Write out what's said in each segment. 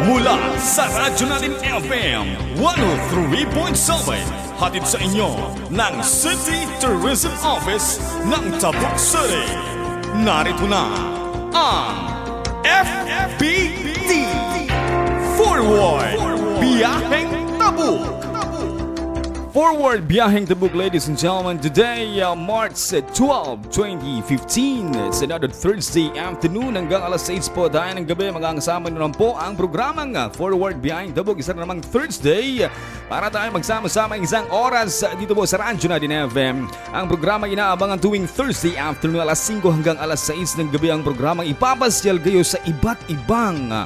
Mula sa Radyo Natin FM 103.7, hatid sa inyo ng City Tourism Office ng Tabuk City. Narito na ang FBT Forward Biyaheng Tabuk. Forward Biyaheng Tabuk, ladies and gentlemen. Today, March 12, 2015. It's another Thursday afternoon. Hanggang alas 6 po tayo ng gabi. Magkakasama naman po ang programang Forward Biyaheng Tabuk. Isa na namang Thursday para tayo magsama-sama isang oras dito po sa Radyo Natin FM. Ang programa inaabangan tuwing Thursday afternoon alas 5 hanggang alas 6 ng gabi. Ang programang ipapasyal kayo sa iba't ibang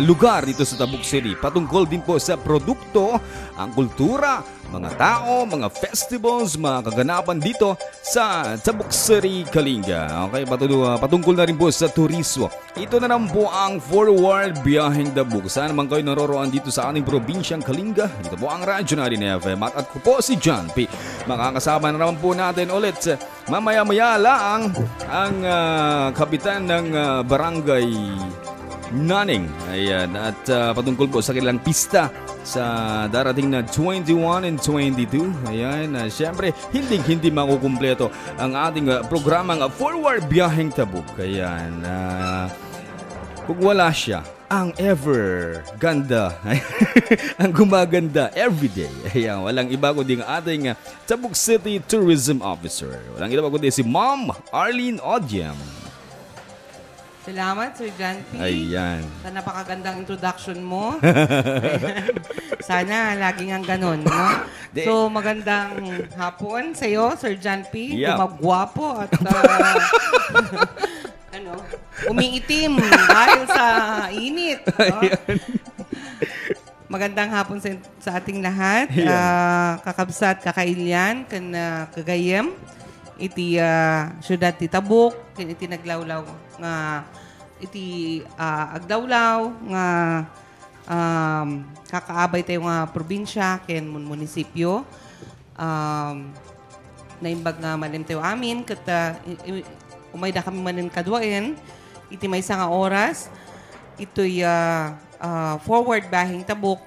lugar dito sa Tabuk City. Patungkol din po sa produkto, ang kultura, mga tao, mga festivals, mga kaganapan dito sa Tabuk City, Kalinga. Okay, patungkol na rin po sa turismo. Ito na naman po ang Forward Biyaheng Tabuk. Saan naman kayo naroroon dito sa ating probinsyang Kalinga? Dito po ang Radyo Natin FM. At ko po si John P. Makakasama na naman po natin ulit mamaya-maya lang ang kapitan ng barangay Naning. Ayan. At patungkol po sa kanilang pista sa darating na 21 and 22. Ayan. Siyempre, hindi makukumpleto ang ating programang Forward Biyaheng Tabuk. Ayan. Kung wala siya, ang ever ganda, ang gumaganda everyday. Ayan. Walang iba kundi ang ating Tabuk City Tourism Officer. Walang iba kundi si Ma'am Arlene Odiam. Salamat, Sir John P. Ayan. Sa napakagandang introduction mo. Sana laging ang ganun, no? So, magandang hapon sa iyo, Sir John P. Yep. Gumagwapo at umiitim dahil sa init. No? Magandang hapon sa ating lahat. Kakabsat, kakailyan, kagayem. Iti syudad ti Tabuk, iti naglawlaw nga iti agdawlaw nga kakaabay tayo nga probinsya ken munisipyo. Naimbag nga malim tayo amin ket umayda kami manin kadwaen iti maysa nga oras ito'y Forward Biyaheng Tabuk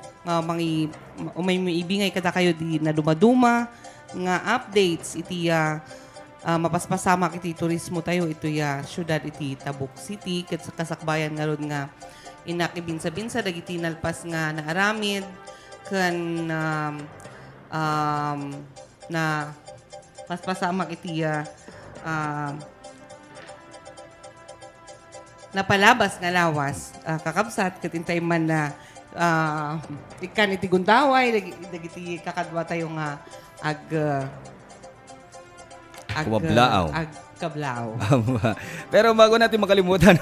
umay maibingay kada kayo di na dumaduma nga updates iti mapaspasama iti turismo tayo ito syudad iti Tabuk City ket kasakbayan nga ron nga inakibinsa-binsa dagiti nalpas nga naaramid ken na paspasama iti napalabas nga lawas kakabsat ket intay man na ikan iti gundaway dagiti kakadwa tayo nga Kablao. Pero bago natin makalimutan,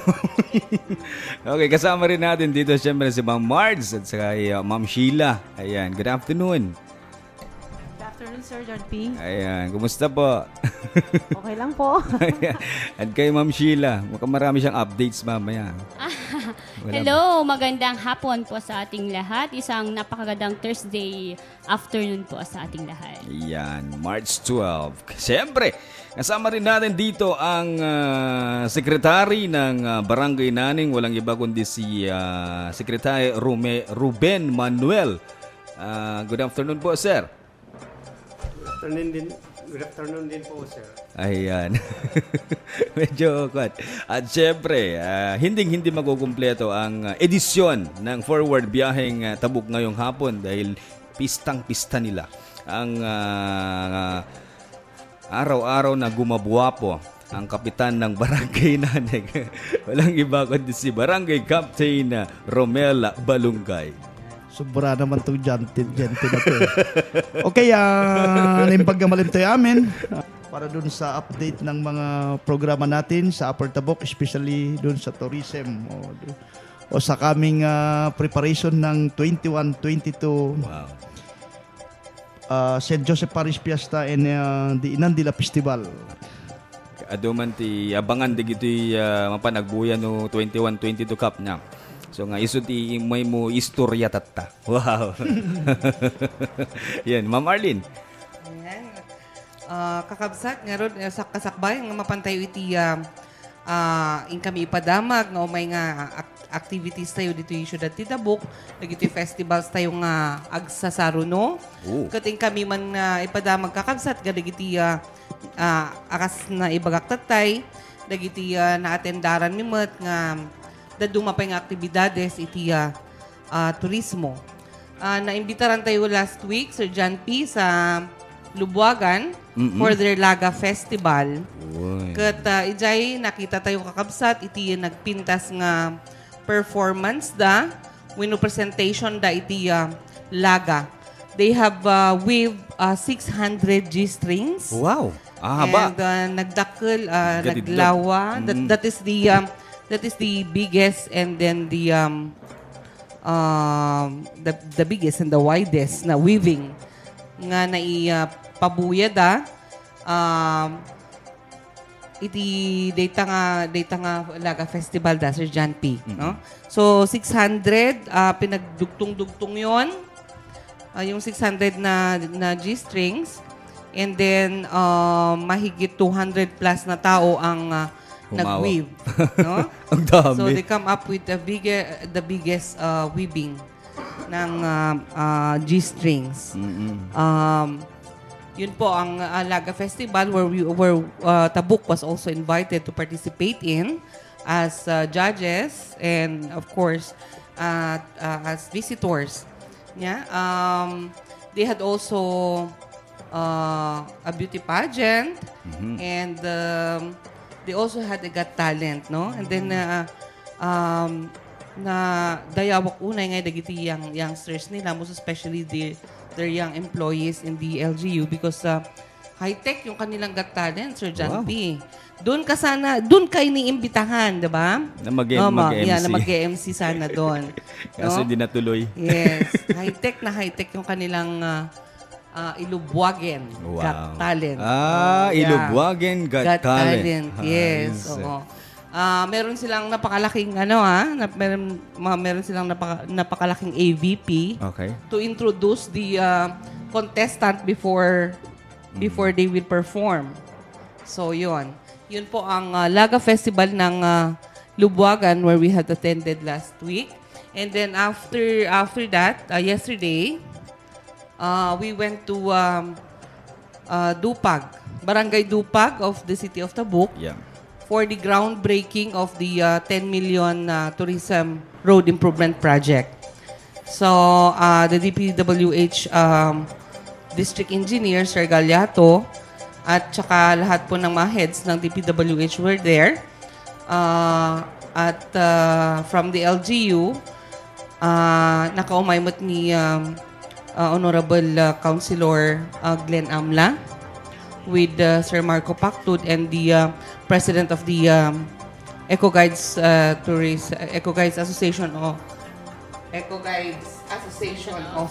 okay, kasama rin natin dito siyempre si Ma'am Mards at saka Ma'am Sheila. Ayan, good afternoon. Good afternoon, Sir John P. Ayan, kumusta po? Okay lang po. Ayan. At kay Ma'am Sheila, mukhang marami siyang updates mamaya. Hello, magandang hapon po sa ating lahat. Isang napakagandang Thursday afternoon po sa ating lahat. Yan, March 12. Siyempre, kasama rin natin dito ang sekretary ng Barangay Naning. Walang iba kundi si Secretary Ruben Manuel. Good afternoon po, sir. Good afternoon din po, sir. Ayan. Medyo kot. At syempre, hindi makukumpleto ang edisyon ng Forward Biyaheng Tabuk ngayong hapon dahil pistang-pista nila. Ang araw-araw na gumabuwapo ang kapitan ng Barangay Naning. Walang iba kundi si Barangay Captain Romel Balungay. Sobra naman itong gente na to. Okay, naimpagamalim tayo amin para dun sa update ng mga programa natin sa Upper Tabuk, especially dun sa tourism o sa kaming preparation ng 21-22 wow. St. Joseph Parish Fiesta and the Inandila Festival. Aduman ti abangan digito'y mapanagbuyan no 21-22 Cup niya. So nga iso ti may mo istorya tatta. Wow. Yan, Ma'am Arlene. Ayan. Kakabsat nga ron sa kasakbay nga mapantayo iti in kami ipadamag nga umay nga activities tayo dito yung Syudad Tidabuk, dagiti festivals tayo nga agsasaruno. Kating kami man ipadamag kakabsat dagiti akas na ibagaktatay, dagiti naatendaran mimot nga dadumapay nga aktibidades iti turismo. Naimbitaran tayo last week, Sir John P. sa Lubuagan for their Laga Festival. Kat ijay nakita tayo kakabsat, iti nagpintas nga performance wino presentation iti Laga. They have weaved 600 G-strings. Wow. Haba. And nagdakkel, naglawa. That is the biggest and then the biggest and the widest na weaving nga pabuya iti data nga Laga Festival Sir John P. No? So 600 pinagdugtong-dugtong 'yon. Yung 600 na G-strings, and then mahigit 200 plus na tao ang nag-weave, no? Ang dami. So they come up with the biggest weaving ng G-strings. Yun po ang Laga Festival where Tabuk was also invited to participate in as judges and of course as visitors. Yeah. They had also a beauty pageant and they also had a Got Talent, no? And then na dayawak unay nga dagiti youngsters nila, most especially their young employees in the LGU because high-tech yung kanilang Got Talent, Sir John P. Doon ka iniimbitahan, di ba? Na mag-MC. Na mag-MC sana doon. Kasi di natuloy. Yes. High-tech yung kanilang Ilubuagen Got Talent. Ilubuagen Got Talent. Yes. Oo. Meron silang napakalaking meron silang napakalaking AVP to introduce the contestant before they will perform. So yun po ang Laga Festival ng Lubuagan where we had attended last week. And then after that, yesterday, we went to Dupag, Barangay Dupag of the city of Tabuk. Yeah. For the groundbreaking of the 10 million tourism road improvement project. So, the DPWH District Engineer, Sir Galyato, at saka lahat po ng mga heads ng DPWH were there. From the LGU, nakaumaymot ni Honorable Councilor Glenn Amla with Sir Marco Pactud and the President of the Eco Guides Association of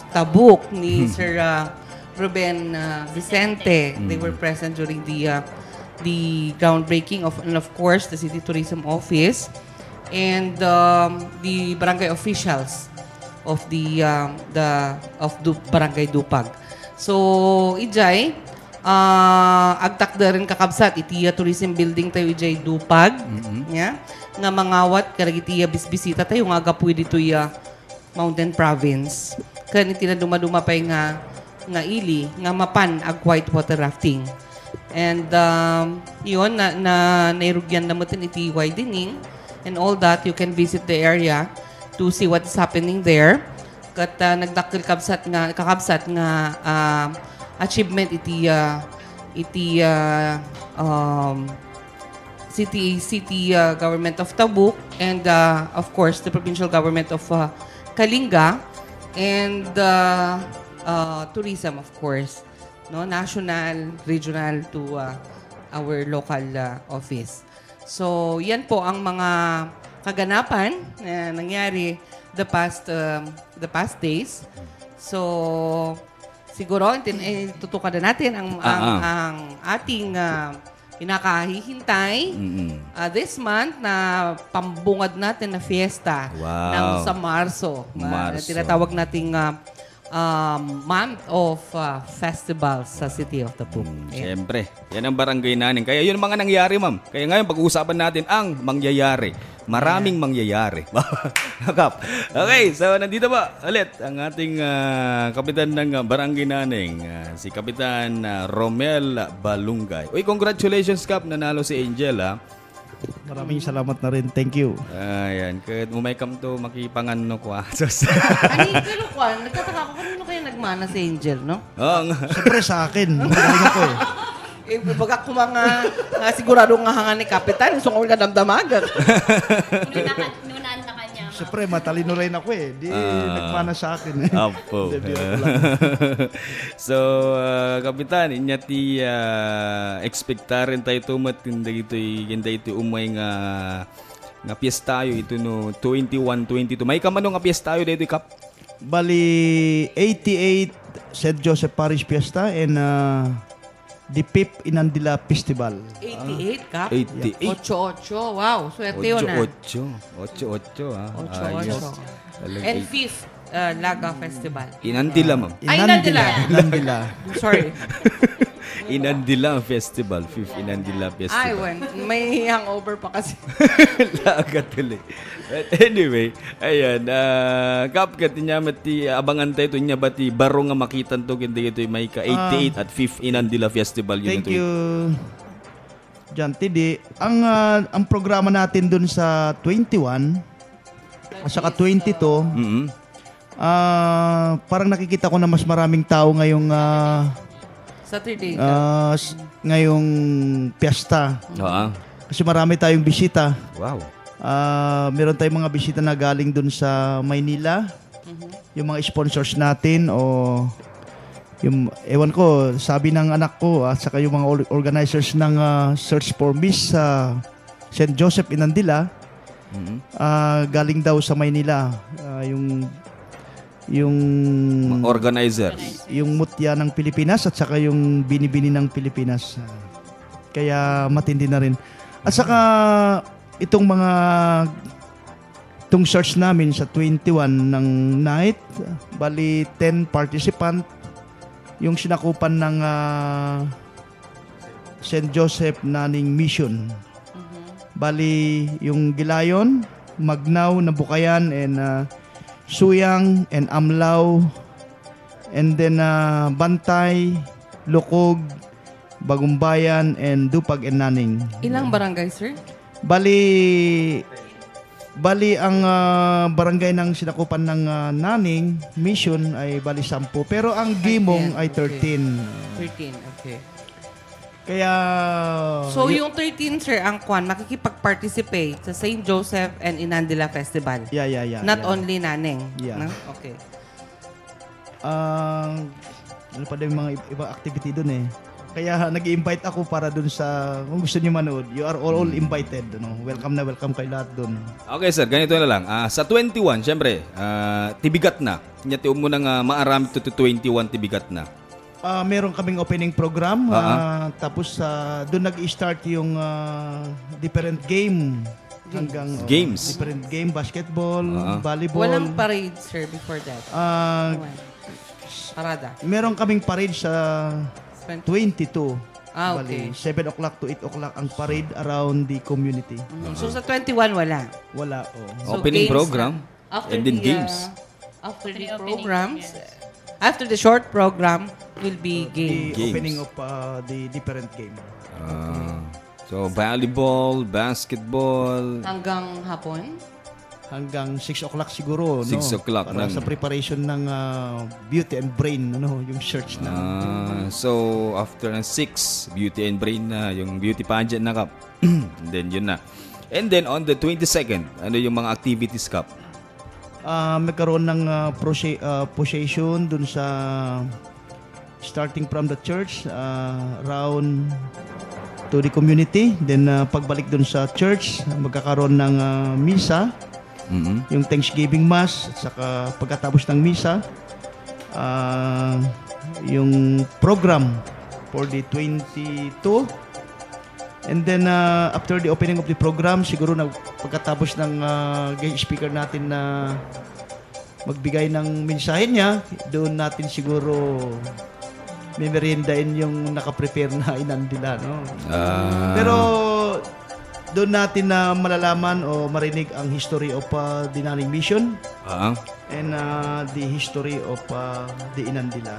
Tabuk ni Sir Ruben Vicente. They were present during the groundbreaking and of course the City Tourism Office and the barangay officials of Barangay Dupag. So ijay agtakda rin kakabsat iti tourism building tayo ijay Dupag. Yeah? Nga mangawat karagiti bisbisita tayo nga agapuy dito Mountain Province. Kaniti na dumadumapay nga ili nga mapan ag whitewater rafting. And yun na nairugyan namutin iti widening and all that. You can visit the area to see what's happening there. Kat nagdakil kakabsat nga achievement iti city government of Tabuk and of course the provincial government of Kalinga and tourism of course, no, national, regional to our local office. So yan po ang mga kaganapan na nangyari the past days. So siguro tutukan na natin ang ating pinakahihintay this month na pambungad natin na fiesta ng sa Marso. Tinatawag nating month of festivals sa City of Tabuc. Ayan. Siyempre, yan ang barangay natin. Kaya yun ang mga nangyari, ma'am. Kaya ngayon, pag-uusapan natin ang mangyayari. Maraming mangyayari. Kap. Okay, so nandito ba ulit ang ating kapitan ng barangay naning, si Kapitan Romel Balungay. Uy, congratulations, Kap. Nanalo si Angel, ha? Maraming salamat na rin. Thank you. Ayan, kahit umaykam to, makipangan ko. Pero Kwan, nagtataka ako kanino kayo nagmana si Angel, no? Oo nga. Siyempre sa akin. Magaling ako eh. Baga ko mga sigurado nga hanga ni Kapitan, gusto ko nga damdamagan. Nunaan na kanya. Siyempre, matalino rin ako eh. Di nagmana sa akin eh. Apo. Hindi, biro ko lang. So, Kapitan, inyati expectaren tayo tumat kinda ito umay nga piyestayo ito no 21-22. May kamano nga piyestayo dito, Kap? Bali, 88 St. Joseph Parish Fiesta and the Pip Inandila Festival. 88, Kap? 88. 8-8. Wow, swerte yun na. 8-8, ha? 8-8. And 5th, Laga Festival. Inandila, ma'am. Ay, Inandila. Inandila. Sorry. Inandila Festival. 5th Inandila Festival. Ay, may hangover pa kasi. Laga tuloy. But anyway, ayan. Kapkat niya mati abangan tayo niya bati baro nga makitan to kundi ito may ka 88 at 5th Inandila Festival. Thank you. Jan Tidi. Ang programa natin dun sa 21 at saka 22, parang nakikita ko na mas maraming tao ngayong Saturday. ngayong piyesta. Kasi marami tayong bisita. Wow. Meron tayong mga bisita na galing dun sa Maynila. Yung mga sponsors natin o yung, ewan ko, sabi ng anak ko at saka yung mga organizers ng Search for Miss sa St. Joseph Inandila, galing daw sa Maynila. Yung organizers. Yung mutya ng Pilipinas at saka yung binibini ng Pilipinas. Kaya matindi na rin. At saka itong search namin sa 21 ng night, bali 10 participant yung sinakupan ng St. Joseph Naning Mission. Bali yung Gilayon, Magnaw, Nabukayan, and Suyang, and Amlaw, and then Bantay, Lukog, Bagumbayan, and Dupag and Naning. Ilang barangay, sir? Bali ang barangay ng sinakupan ng Naning Mission ay bali 10. Pero ang Gimong ay 13. 13, okay. Kaya So yung 13, sir, ang Kwan, makikipag-participate sa St. Joseph and Inandila Festival. Yeah. Not only Naneng. Yeah. No? Okay. Ano pa din mga ibang activity doon eh. Kaya nag-invite ako para doon sa, kung gusto niyo manood, you are all invited. No? Welcome na welcome kayo lahat doon. Okay, sir, ganito na lang. Sa 21, syempre, tibigat na. Nyati mo nang maarami to 21 tibigat na. Meron kaming opening program. Tapos doon nag-start yung different game. Hanggang Games. Different game, basketball, volleyball. Walang parade, sir, before that. Parada. Meron kaming parade sa 22. Okay. Bali, 7 o'clock to 8 o'clock ang parade around the community. So sa 21, wala. Wala. So, Opening games program. na. And then games. After the Pre-opening, programs, yes. after the short program, will be The games. opening of the different game. So, volleyball, basketball. Hanggang hapon? Hanggang 6 o'clock siguro. 6 o'clock Para ng- sa preparation ng beauty and brain, yung search na. So, after ng 6, beauty and brain na, yung beauty pageant na, Kap. And then, yun na. And then, on the 22nd, ano yung mga activities, Kap? Magkaroon ng procession dun sa starting from the church around to the community. Then pagbalik dun sa church, magkakaroon ng misa, yung Thanksgiving Mass, at saka pagkatapos ng misa, yung program for the 22. And then after the opening of the program, siguro na pagkatapos ng guest speaker natin na magbigay ng mensahe niya, doon natin siguro may meriendain yung nakaprepare na inandila, no? Pero doon natin na malalaman o marinig ang history of Dinaling Mission and the history of the Inandila.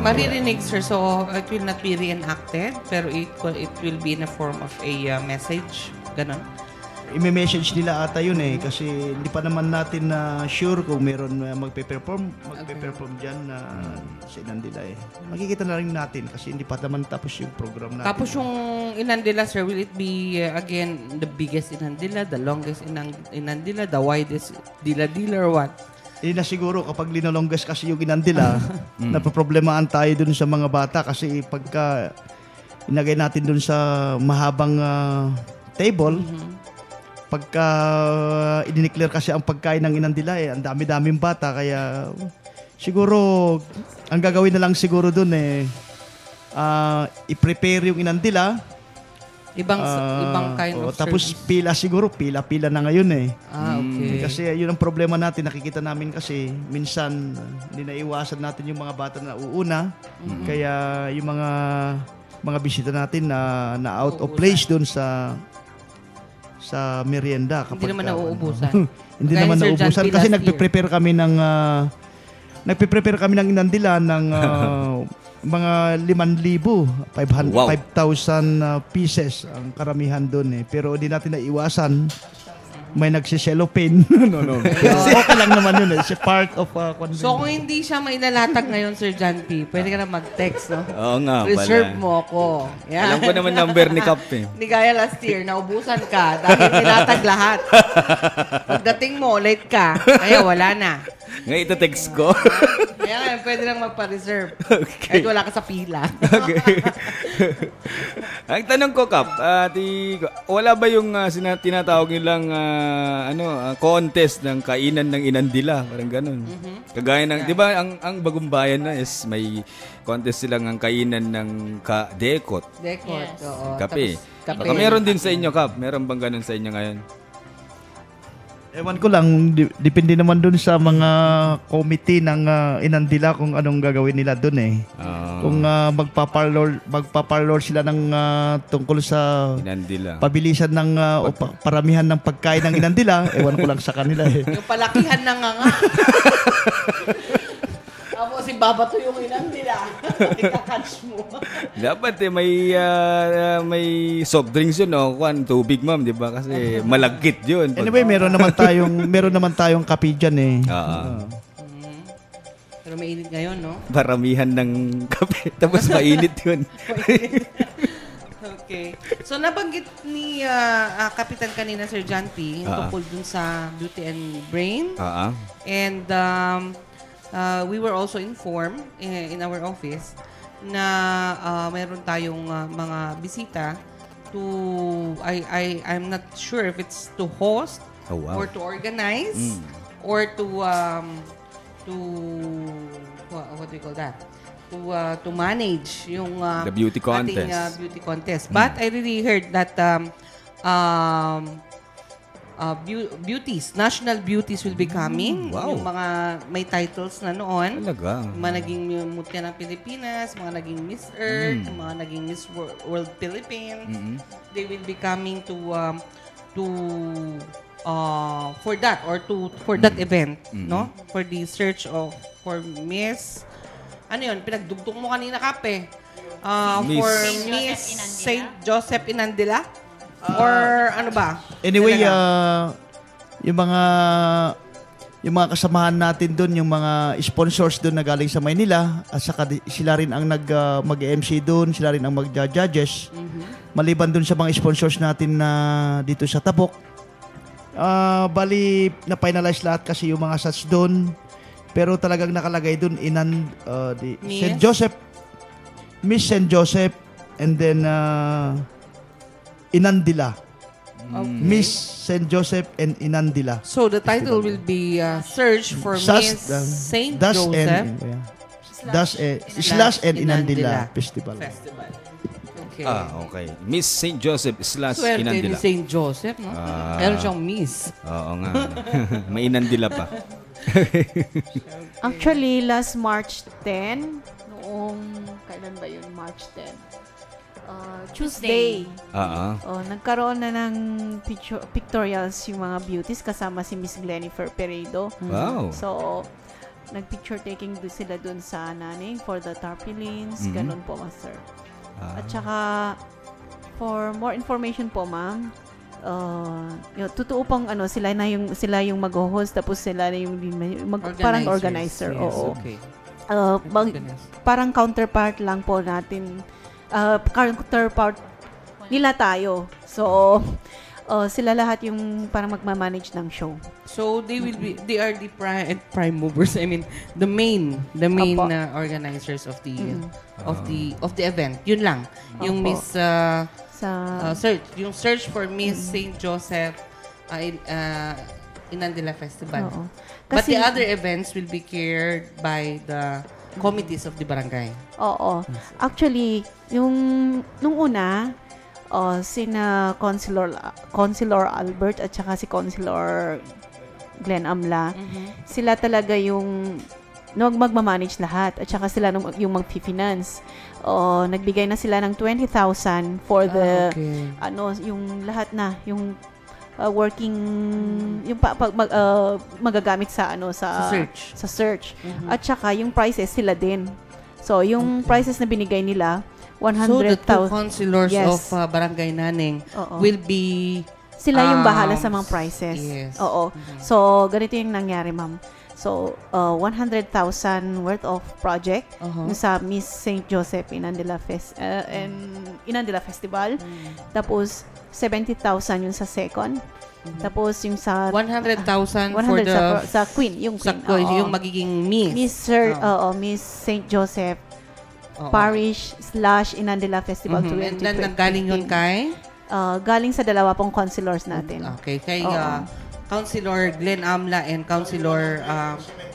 Maririnig, sir. So, it will not be reenacted, pero it will be in a form of a message. Ganon. I-message nila ata yun kasi hindi pa naman natin na sure kung meron magpe-perform dyan na sa Inandila Makikita na rin natin kasi hindi pa naman tapos yung program natin. Tapos yung Inandila, sir, will it be, again, the biggest Inandila, the longest Inandila, the widest Dila-Dila, or what? Hindi na siguro kapag linalonggas kasi yung Inandila, napaproblemahan tayo dun sa mga bata kasi pagka inagay natin dun sa mahabang table, pagka i-declare kasi ang pagkain ng Inandila ang dami-daming bata kaya siguro ang gagawin na lang siguro doon i-prepare yung Inandila Ibang kind of tapos service. pila na ngayon okay. Kasi yun ang problema natin, nakikita namin kasi minsan hindi naiwasan natin yung mga bata na uuna kaya yung mga bisita natin na out of place doon sa merienda Hindi naman nauubusan. Hindi naman nauubusan kasi nagpe-prepare kami ng Inandila ng mga 5,000, 5,000 pieces ang karamihan doon pero hindi natin naiwasan may nagsiselopin. No. Okay lang naman yun It's a part of convenience. So, kung hindi siya mainalatag ngayon, Sir John P., pwede ka na mag-text, no? Oo nga pala. Reserve mo ako. Yan. Alam ko naman number ni Kap Hindi gaya last year, naubusan ka dahil nilatag lahat. Pagdating mo, late ka, kaya wala na. Ngayon ito text ko. Kaya ngayon, pwede lang magpa-reserve. Okay. Kahit wala ka sa pila. Okay. Ang tanong ko, Kap, wala ba yung tinatawag nilang contest ng kainan ng Inandila? Parang ganun. Kagaya ng, di ba, ang Bagong Bayan na is may contest silang ang kainan ng dekot. Dekot, Yes. oo. Kape. Tapos, Baka meron din sa inyo, Kap. Meron bang ganun sa inyo ngayon? Ewan ko lang, depende naman dun sa mga committee ng Inandila kung anong gagawin nila dun Kung magpaparlor sila ng tungkol sa Inandila. pabilisan ng paramihan ng pagkain ng Inandila, ewan ko lang sa kanila yung palakihan na nga. Tapos babato yung Inandila. Ikakatch mo. Dapat may soft drinks yun, no? Tubig, ma'am, di ba? Kasi malagkit yun. Anyway, meron naman tayong kape dyan Pero mainit ngayon, no? Paramihan ng kape. Tapos mainit yun. Okay. So, nabanggit ni Kapitan kanina, Sir John P., yung tungkol dun sa Beauty and Brain. And we were also informed in our office na mayroon tayong mga bisita I'm not sure if it's to host or to organize or to what do you call that? To manage yung the beauty contest. Ating beauty contest. But I really heard that national beauties will be coming. Wow. Yung mga may titles na noon. Talaga. Mga naging mutya ng Pilipinas, mga naging Miss Earth, mga naging Miss World Philippines. They will be coming for that or for that event, no? For the search for Miss pinagdugtong mo kanina, Kape. For Miss St. Joseph Inandila? Or ano ba? Anyway, yung mga kasamahan natin doon, yung mga sponsors doon na galing sa Maynila, at saka sila rin ang mag-MC doon, sila rin ang mag-judges. Maliban doon sa mga sponsors natin na dito sa Tabuk. Bali, na-finalize lahat kasi yung mga sats doon. Pero talagang nakalagay doon St. Joseph, Miss St. Joseph, and then Inandila. Okay. Miss St. Joseph and Inandila. So the title will be Search for Miss St. Joseph Slash and Inandila Festival. Okay. Okay. Miss St. Joseph / Swerte ni Inandila. St. Joseph, no? Meron siyang Miss. Oo nga. May Inandila pa. Actually, last March 10, noong, kailan ba yun? March 10? Tuesday. Nagkaroon na ng pictorials yung mga beauties kasama si Miss Glenifer Peredo. Wow. So, nag-picture taking sila dun sa Naning for the tarpaulins. Ganun po, Master. At saka, for more information po, ma'am, totoo pong sila yung mag-host tapos sila na yung parang organizer. Yes, Oo. okay. Parang counterpart lang po natin. Counterpart nila tayo. So, sila lahat yung parang magmamanage ng show. So they are the prime movers. I mean, the main Opo. organizers of the event. Yun lang. Yung Opo. Miss Sa search for Miss St. Joseph Inandila Festival. Oo. But Kasi- the other events will be cared by the committees of the barangay. Oo. Actually, nung una, sina Consular Albert at saka si Consular Glenn Amla, sila talaga yung magmamanage lahat at saka sila yung mag-finance. Nagbigay na sila ng 20,000 for the yung lahat na yung working yung magagamit sa search. At saka yung prices sila din. So yung prices na binigay nila 100,000. So the two councilors Yes. of Barangay Naning Oo. will be Sila yung bahala sa mga prices. yes. Oo. So, ganito yung nangyari, ma'am. So, 100,000 worth of project yung sa Miss St. Joseph Inandila Festival. Tapos, 70,000 yung sa second. Tapos, yung sa 100,000 for 100 the sa Queen, yung sa Queen. Oo. yung magiging Miss. Miss St. Joseph Oo. Parish / Inandila Festival And 2015. then nanggaling yun kay? Galing sa dalawa pong councilors natin. Okay, kay Oo. Councilor Glenn Amla and Councilor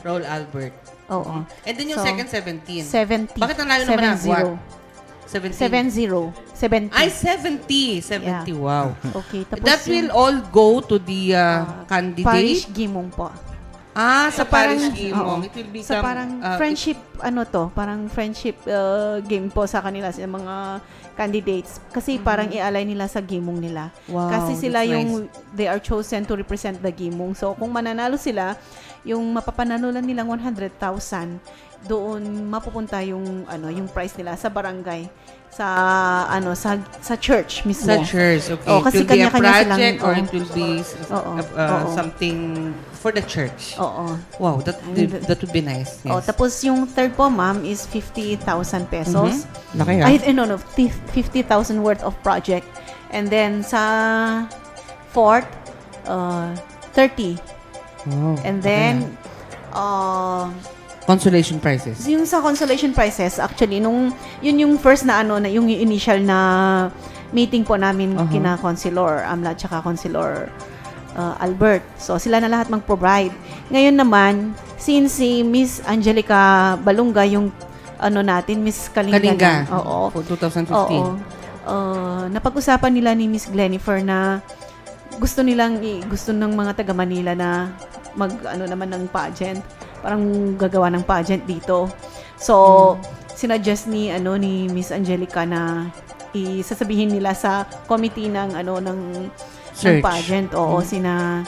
Raul Albert. Oo. And then yung So, second 17. 70. Bakit ang layo naman 70. 17? 70. Ay, 70. 70, Yeah. wow. Okay, tapos That will all go to the candidate? Parish Gimong po. Sa Parish parang- Gimong. oo. It will become... Sa parang friendship, parang friendship game po sa kanila, sa mga candidates. Kasi parang i-align nila sa Gimong nila. Wow, Kasi sila that's yung, they are chosen to represent the Gimong. So, kung mananalo sila, yung mapapanalo lang nilang 100,000, doon mapupunta yung prize nila sa barangay, sa church mismo. Sa church, okay. Oo, kasi it will be a kanya-kanya silang- project or oo. it will be Oo. something for the church. Oo. Wow, that would be nice. Yes. Tapos yung third po, ma'am, is 50,000 pesos. Laki ah. Ay, no, 50,000 worth of project. And then sa fourth, 30. Wow. And then, Consolation prizes. yung sa consolation prizes, actually, yun yung first na yung initial na meeting po namin kina Consilor Amla tsaka Consilor Albert. So, sila na lahat mag-provide. Ngayon naman, since si Miss Angelica Balunga, yung natin, Miss Kalinga. Oo. For 2015. Oo. Napag-usapan nila ni Miss Glenifer na gusto ng mga taga Manila na naman ng pageant. Parang gagawa ng pageant dito. So, sinuggest ni Miss Angelica na isasabihin nila sa committee ng pageant. Oo, sina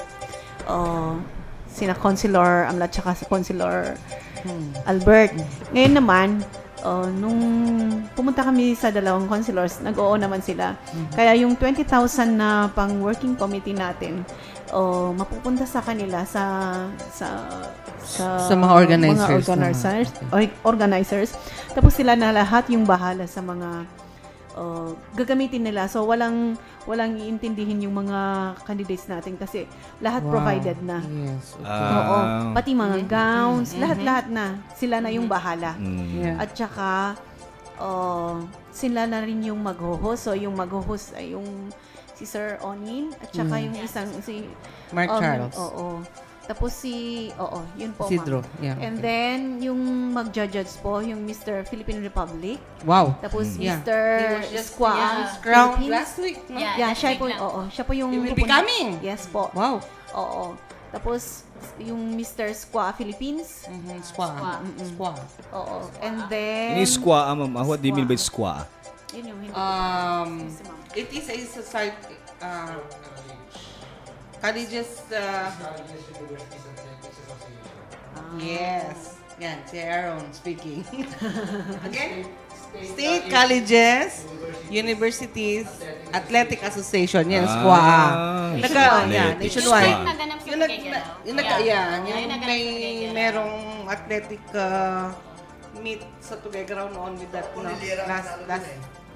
Consular Amla tsaka si Consular Albert. Ngayon naman, nung pumunta kami sa dalawang councilors, nag-oo naman sila. Kaya yung 20,000 na pang working committee natin, mapupunta sa kanila sa mga organizers. Tapos sila na lahat yung bahala sa mga gagamitin nila. So walang iintindihin yung mga candidates natin kasi lahat provided na. Yes. Okay. Oo. Pati mga gowns, lahat-lahat na. Sila na yung bahala. Yeah. At saka, sila na rin yung mag-host. So, yung mag-host ay yung si Sir Onin at saka yung isang si Mark Charles. Oo. Tapos yun po. Sidro. Ma'am. Yeah. And then, yung mag-judge po, yung Mr. Philippine Republic. Wow. Tapos, Yeah. Mr. Squam. Crown Philippines. last week. No? Yeah, siya po, siya po yung He will be coming. Yes po. Wow. Oo. Tapos, yung Mr. Squaw Philippines. Squaw. Squaw. Oo. And then, Ini squaw, ma'am. What do you mean by squaw? yun yung hindi. It is a society, colleges, yes. Yan, si Aaron speaking. Again? State colleges, universities, athletic association. Yan, squaw. Yan, nationwide. Yung may merong athletic meet sa Tuguegarao noon with that, no?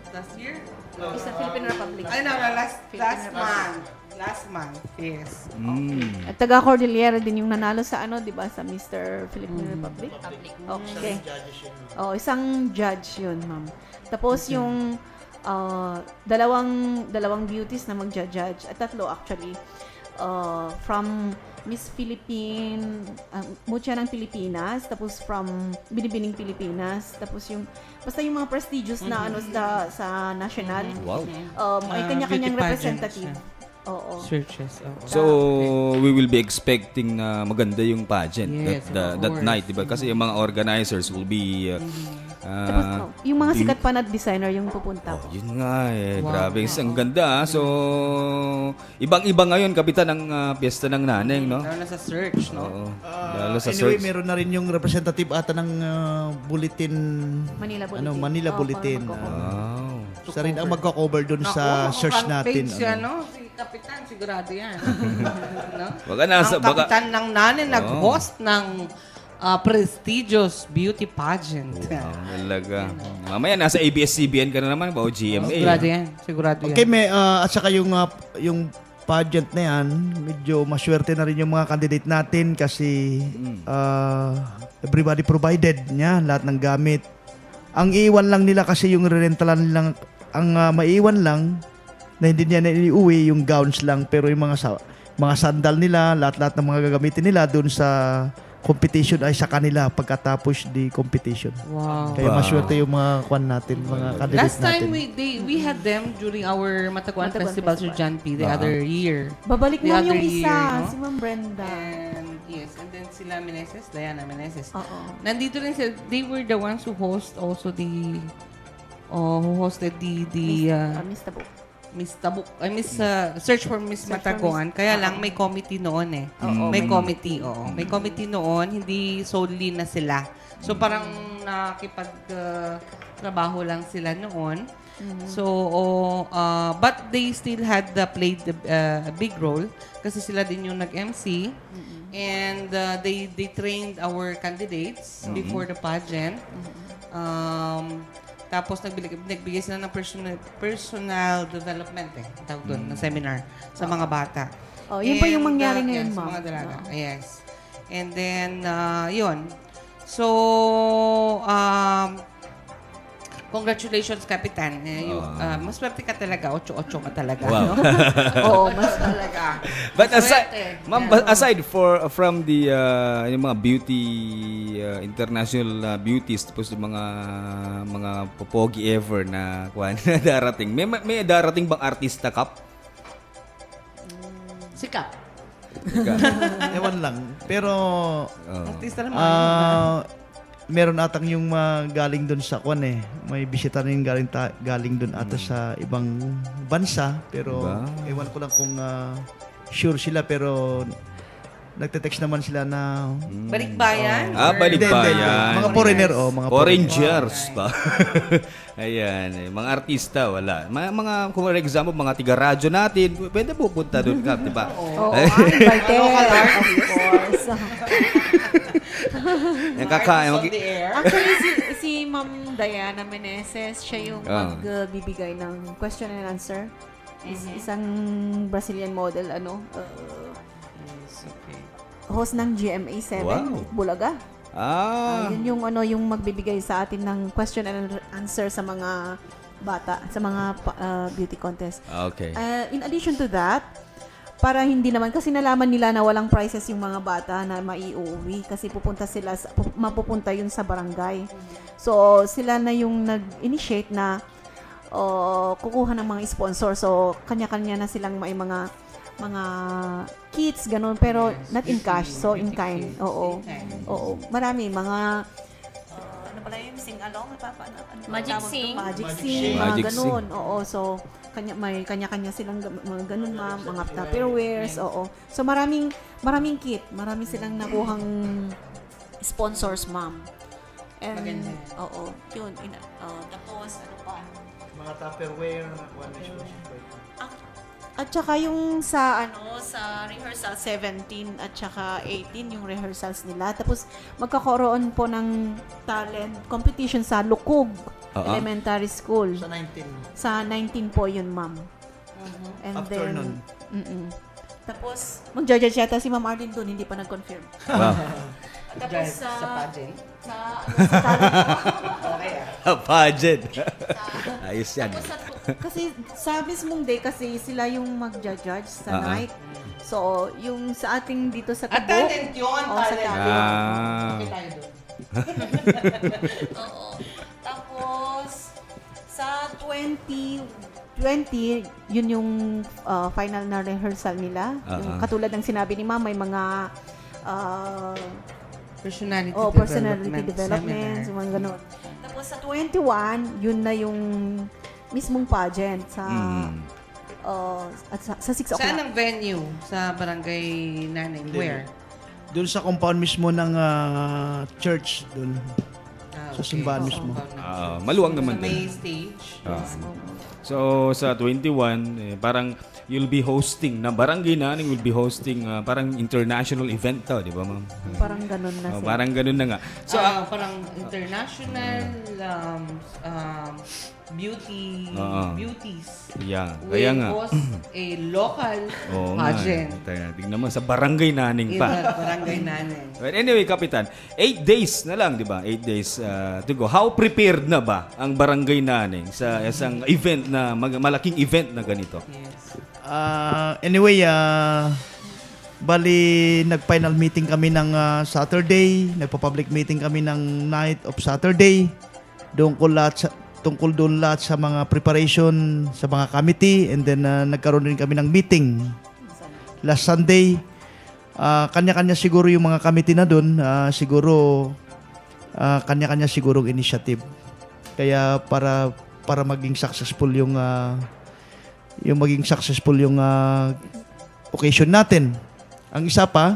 Last year? Sa Philippine Republic. Ay, no, last month, yes. At taga Cordillera din yung nanalo sa di ba, sa Mr. Philippine Republic? Okay. Oh, isang judge yun, ma'am. Tapos yung dalawang beauties na magja-judge, at tatlo actually, from Miss Philippine, Mucha ng Pilipinas, tapos from Binibining Pilipinas, tapos basta yung mga prestigious na sa national. Wow. May kanya-kanyang beauty representative. pageants, Oo. Searches. So, we will be expecting na maganda yung pageant Yes, that of course. night, diba? Kasi yung mga organizers will be Tapos, yung mga sikat pa na designer yung pupunta. yun nga grabe. Ang ganda. So, ibang-iba ngayon, kapitan ng piyesta ng naneng, no? Lalo na sa search, no? Oo. Lalo sa Anyway, search. meron na rin yung representative ata ng bulletin. Manila Bulletin. Manila Oo, Bulletin. para magko-cover. Wow. Siya rin ang magko-cover dun sa search natin. Page yan, no? Si Kapitan, sigurado yan. no? Baka nasa, Ang Kapitan ng Nane nag-host ng prestigious beauty pageant. Talaga. Mamaya, nasa ABS-CBN ka na naman ba o GMA? Sigurado yan. Sigurado yan. Okay, at saka yung pageant na yan, medyo maswerte na rin yung mga candidate natin kasi everybody provided niya lahat ng gamit. Ang iwan lang nila kasi yung rentalan lang, ang maiwan lang na hindi niya na iuwi yung gowns lang, pero yung mga sandal nila, lahat-lahat ng mga gagamitin nila doon sa competition ay sa kanila pagkatapos di competition. Wow. Kaya maswerte yung mga kwan natin, mga candidates Last time natin. we had them during our Mataguan Mataguan Festival sa Festival. John P. the other year. Babalik The na other yung year, isa, no? si Ma'am Brenda. And yes, and then sila Meneses, Diana Meneses. Oo. Nandito rin sila, they were the ones who host also who hosted the Miss Tabuk. Miss Tabuk, Search for Miss Search for Mataguan. Miss- Kaya lang may committee noon eh. Oo, May committee, oo. May committee noon, hindi solely na sila. So parang nakipag-trabaho lang sila noon. So, but they still had played a big role kasi sila din yung nag-MC. And they trained our candidates before the pageant. Tapos nagbigay sila ng personal development tawag doon, na seminar sa mga bata. Oh, yun pa yung mangyari ngayon, sa ma'am. mga dalaga. Yes. And then, yun. So, congratulations, Kapitan. Maswerte ka talaga. 8-8 ka talaga. Wow. No? Oo, mas talaga. But Maswerte. ma'am, aside from the yung mga beauty international beauties, tapos yung mga popogi ever na kuan na darating. May darating bang artista cup? Sikap. Ewan lang. Pero Artista naman. meron atang yung galing doon sa kwan may bisita rin galing doon ata sa ibang bansa, pero ewan ko lang kung sure sila, pero nagte-text naman sila na Balikbayan? Balikbayan. mga foreigner mga Foreigners ba? Ayan, mga artista wala. Mga for example, mga tiga-radyo natin, pwede pupunta doon ka, di ba? Oo, invited. Of course. Actually, si Ma'am Diana Meneses, siya yung magbibigay ng question and answer. Isang Brazilian model, host ng GMA7, Bulaga. Yun yung magbibigay sa atin ng question and answer sa mga bata, sa mga beauty contest. Okay. In addition to that, para hindi naman, kasi nalaman nila na walang prizes yung mga bata na maiuwi kasi mapupunta yun sa barangay. So, sila na yung nag-initiate na kukuha ng mga sponsor. So, kanya-kanya na silang may mga mga kits, ganun, pero not in cash, so in kind. Oo. Oo. Marami, mga, ano pala yung sing-along? Magic sing. Magic sing, mga Magic ganun. Oo, so, may kanya-kanya silang mga ganun, ma'am, mga Tupperwares, oo. So, maraming kit, marami silang nakuhang sponsors, ma'am. And, Maganda. oo, yun. Tapos, ano pa? Mga Tupperware, At saka yung sa rehearsal 17 at saka 18 yung rehearsals nila. Tapos magkakaroon po ng talent competition sa Lukog Elementary School. sa 19. Sa 19 po yun, ma'am. And Afternoon. Tapos mag-judge yata si Ma'am Arlene doon, hindi pa nag-confirm. Wow. Tapos Sa pageant. sa talent Pageant. Ayos yan. kasi sa mismong day kasi sila yung mag-judge sa Ah, ah. night. So, yung sa ating dito sa At Tabo. talent yun, Oo, sa talent. talent. Ah. Okay tayo doon. Oo. Tapos, sa 20, yun yung final na rehearsal nila. Yung katulad ng sinabi ni Ma'am, may mga personality development, seminar. mga ganun. Tapos sa 21, yun na yung mismong pageant sa at sa 6 o'clock. Saan ang venue? Sa Barangay Nanay? Where? Doon sa compound mismo ng church, doon. Sa simbahan mismo. Maluwang naman Sa may din. stage. So sa 21, parang you'll be hosting, na Barangay Naning will be hosting parang international event to, di ba ma'am? Parang ganun na siya. Parang ganun na nga. So, Parang international beauties. yeah. Will Kaya nga. host a local Oo nga. pageant. Tingnan mo, sa Barangay Naning In pa. the Barangay Nanay. But anyway, Kapitan, 8 days na lang, di ba? 8 days to go. How prepared na ba ang Barangay Naning sa isang event na, malaking event na ganito? Yes. Anyway, bali nag-final meeting kami ng Saturday, nagpa-public meeting kami ng night of Saturday. Tungkol doon lahat sa mga preparation sa mga committee, and then nagkaroon din kami ng meeting last Sunday. Kanya-kanya siguro yung mga committee na doon, siguro kanya-kanya sigurong initiative. Kaya para maging successful yung occasion natin. Ang isa pa,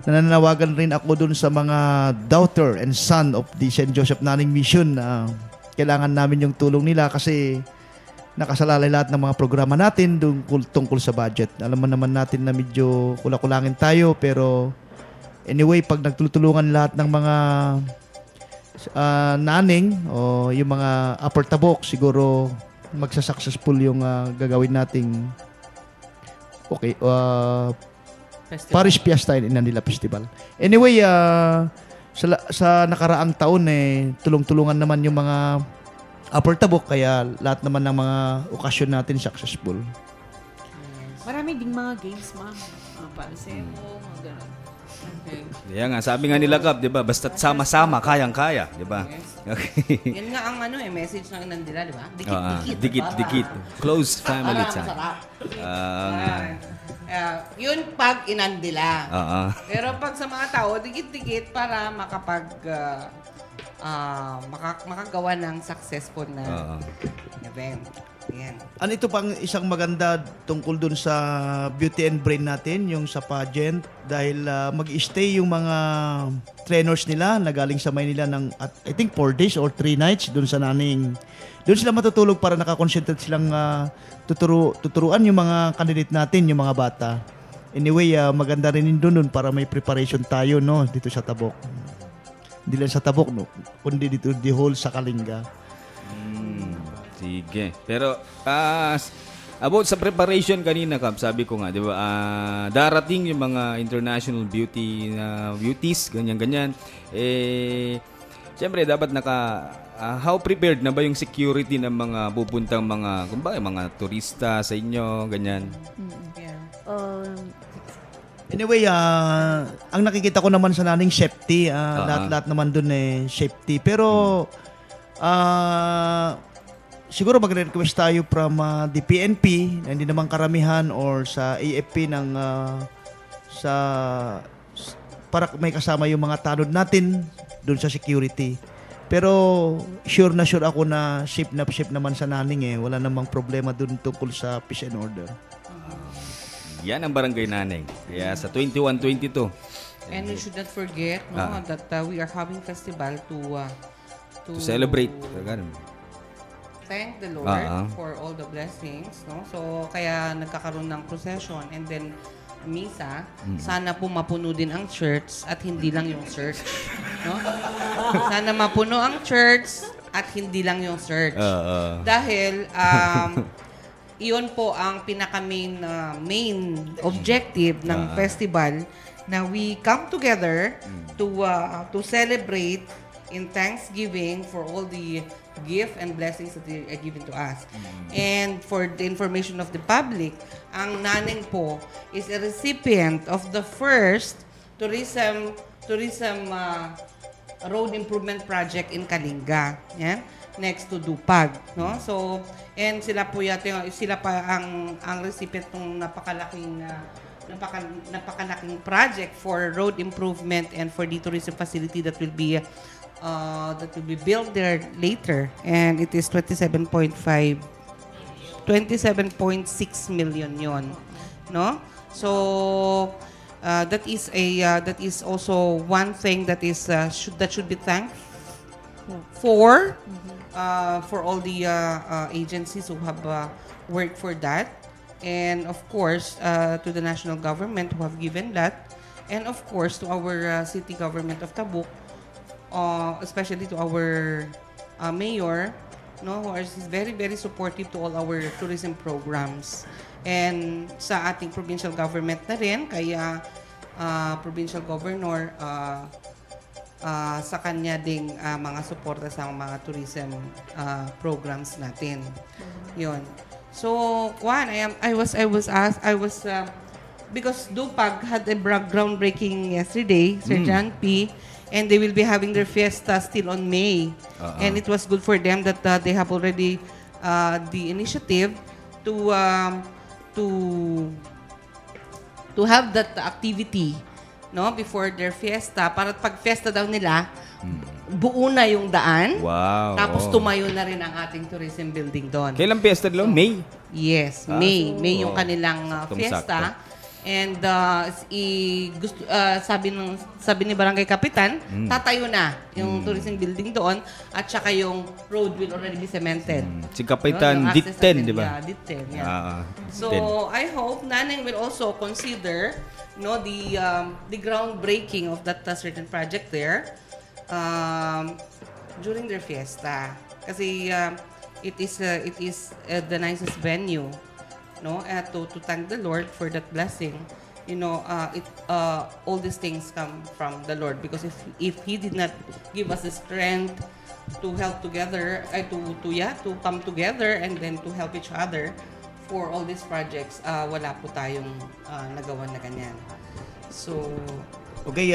nananawagan rin ako dun sa mga daughter and son of the St. Joseph Naning Mission na kailangan namin yung tulong nila kasi nakasalalay lahat ng mga programa natin tungkol sa budget. Alam mo naman natin na medyo kulakulangin tayo, pero anyway, pag nagtutulungan lahat ng mga naning o yung mga upper tabok, siguro magsa-successful yung gagawin nating Festival. Paris Fiesta in Inandila Festival. Anyway, sa nakaraang taon tulong-tulungan naman yung mga upper tabok, kaya lahat naman ng mga okasyon natin successful. Marami ding mga games, ma'am. Mga palsemo, mga ganun. Okay. Kaya nga, sabi nga nila, Kap, di ba? Basta't sama-sama, kayang-kaya, di ba? Okay. Yan nga ang message ng Inandila, di ba? Dikit-dikit. Close family time. Yun pag Inandila. Oo. Pero pag sa mga tao, dikit-dikit para makagawa ng successful na event. Yan. Ano ito pang isang maganda tungkol dun sa beauty and brain natin, yung sa pageant, dahil mag-stay yung mga trainers nila na galing sa Maynila ng I think 4 days or 3 nights dun sa Naning. Doon sila matutulog para nakakonsentrate silang tuturuan yung mga candidate natin, yung mga bata. Anyway, maganda rin doon para may preparation tayo, no, dito sa Tabok. Hindi lang sa Tabok, no, kundi dito the whole sa Kalinga. Sige. Pero, about sa preparation kanina, Kap, sabi ko nga, di ba, darating yung mga international beauties, ganyan-ganyan. Siyempre, dapat how prepared na ba yung security ng mga pupuntang mga turista sa inyo, ganyan? Yeah. Anyway, ang nakikita ko naman sa Naning safety, lahat-lahat naman dun safety. Pero, siguro magre-request tayo from the PNP na hindi naman karamihan or sa AFP ng sa para may kasama yung mga tanod natin doon sa security. Pero sure ako na safe naman sa Naning eh. Wala namang problema doon tungkol sa peace and order. Yan ang Barangay Naning. Kaya sa 21-22. And we should not forget that we are having festival to celebrate. Thank the Lord for all the blessings. No? So, kaya nagkakaroon ng procession and then misa. Sana po mapuno din ang church at hindi lang yung church. No? Sana mapuno ang church at hindi lang yung church. Dahil iyon po ang main objective ng festival na we come together to celebrate in thanksgiving for all the gift and blessings that they are given to us. And for the information of the public, ang Naning po is a recipient of the first tourism road improvement project in Kalinga. Yan. Next to Dupag, no? So, and sila pa ang recipient ng napakalaking project for road improvement and for the tourism facility that will be built there later, and it is 27.6 million yon, no? So that is also one thing that should be thanked for all the agencies who have worked for that, and of course to the national government who have given that, and of course to our city government of Tabuk, especially to our mayor, no, who is very, very supportive to all our tourism programs. And sa ating provincial government na rin, kaya provincial governor, sa kanya ding mga suporta sa mga tourism programs natin. Yun. So, Juan, because Dupag had a groundbreaking yesterday, Sir John P., and they will be having their fiesta still on May. And it was good for them that they have already the initiative to have that activity, no, before their fiesta, para pag fiesta daw nila, buo na yung daan. Wow. Tapos tumayo na rin ang ating tourism building doon. Kailan fiesta nila? May? Yes, May. May yung kanilang fiesta. And sabi ni Barangay Kapitan, tatayo na yung tourism building doon at saka yung road will already be cemented. Si Kapitan DIT-10, di ba? Yeah, DIT-10. Yeah. So, I hope Naning will also consider the groundbreaking of that certain project there during their fiesta. Kasi it is the nicest venue, no, to thank the Lord for that blessing. All these things come from the Lord, because if He did not give us the strength to help together, to come together and then to help each other for all these projects, wala po tayong nagawa na ganyan. So, okay,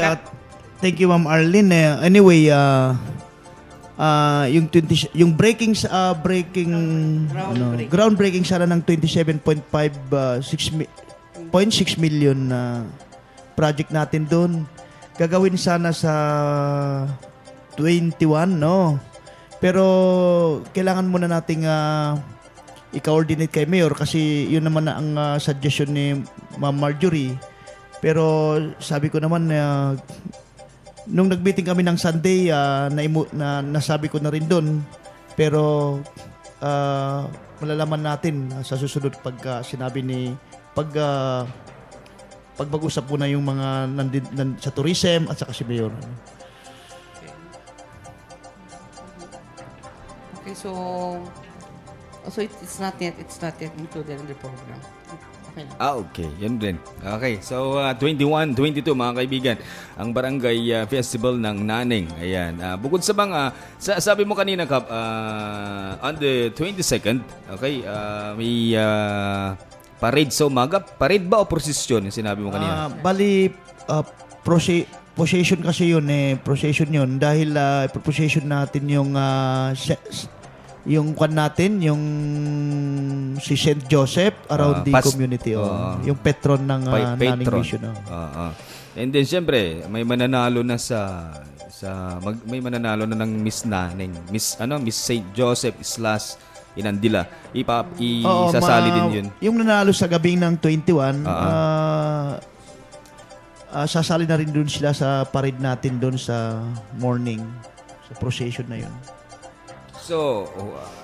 thank you, Ma'am Arlene. Anyway, yung groundbreaking sana ng 27.6 million na project natin doon. Gagawin sana sa 21, no? Pero kailangan muna nating i-coordinate kay Mayor kasi yun naman na ang suggestion ni Ma'am Marjorie. Pero sabi ko naman nung nag-meeting kami ng Sunday, nasabi ko na rin doon. Pero malalaman natin sa susunod pag sinabi pag mag-usap po na yung mga sa tourism at saka si Mayor. Okay, so it's not yet included in the program. Okay. Yan din. Okay. So, 21-22 mga kaibigan, ang Barangay Festival ng Naning. Ayan. Bukod sa mga, sabi mo kanina, Kap, on the 22nd, okay, may parade sa umaga. Parade ba o prosesyon yung sinabi mo kanina? Bali, procession kasi yun procession yun. Dahil procession natin yung yung kwan natin, yung si St. Joseph around the community. Yung patron ng Nanning Mission. And then, siyempre, may mananalo na may mananalo na ng Miss Nanning. Miss St. Joseph / Inandila. Isasali din yun. Yung nanalo sa gabing ng 21, sasali na rin dun sila sa parade natin dun sa morning, sa procession na yun. So,